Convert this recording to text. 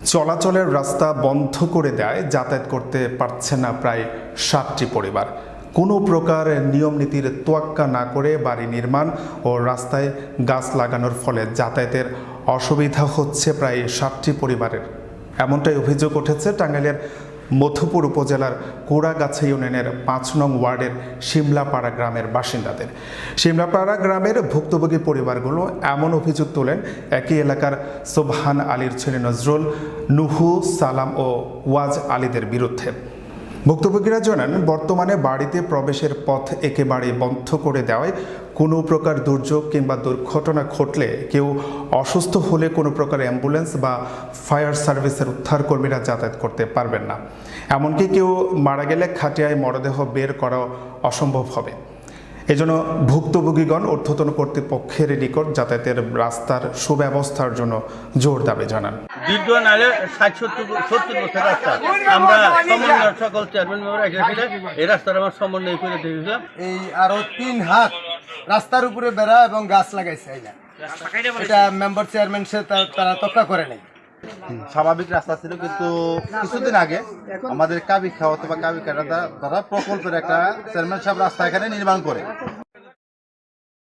চলাচলের রাস্তা বন্ধ করে দেয়, যাতায়াত করতে পারছে না প্রায় 60টি পরিবার। কোনো প্রকার নিয়ম নীতির তোয়াক্কা না করে বাড়ি নির্মাণ ও রাস্তায় গাছ লাগানোর ফলে যাতায়াতের অসুবিধা হচ্ছে প্রায় 60টি পরিবারের। এমনটাই অভিযোগ উঠেছে টাঙ্গাইলের মধুপুর উপজেলার কোড়াগাছা ইউনিয়নের 5 নং ওয়ার্ডের শিমলাপাড়া গ্রামের বাসিন্দাদের। শিমলাপাড়া গ্রামের ভুক্তভোগী পরিবারগুলো এমন অভিযোগ তোলেন একই এলাকার সোবহান আলীর ছেলে নজরুল, নুহু, সালাম ও ওয়াজ আলীদের বিরুদ্ধে। ভুক্তভোগীরা জানান, বর্তমানে বাড়িতে প্রবেশের পথ একেবারে বন্ধ করে দেওয়ায় কোনো প্রকার দুর্যোগ কিংবা দুর্ঘটনা ঘটলে, কেউ অসুস্থ হলে কোনো প্রকার অ্যাম্বুলেন্স বা ফায়ার সার্ভিসের উদ্ধারকর্মীরা যাতায়াত করতে পারবেন না। এমনকি কেউ মারা গেলে খাটিয়ায় মরদেহ বের করা অসম্ভব হবে। এজন্য ভুক্তভোগীগণ ঊর্ধ্বতন কর্তৃপক্ষের নিকট যাতায়াতের রাস্তার সুব্যবস্থার জন্য জোর দাবি জানান। দীর্ঘ নালে 60-70 বছর রাস্তা, আমরা সমন্বয় সকল চেয়ারম্যান মেম্বার এসেছিলেন, এই রাস্তার আমার সমন্বয় করে দিয়েছিলাম। এই আরো 3 হাত রাস্তার উপরে বেড়া এবং গাছ লাগাইছে। এটা মেম্বার চেয়ারম্যান সে তারা তক্কা করে নাই। স্বাভাবিক রাস্তা ছিল, কিন্তু কিছুদিন আগে আমাদের কাবিখা অথবা কাবিখাটা দ্বারা প্রকল্পের একটা চেয়ারম্যান সাহেব রাস্তা এখানে নির্মাণ করে।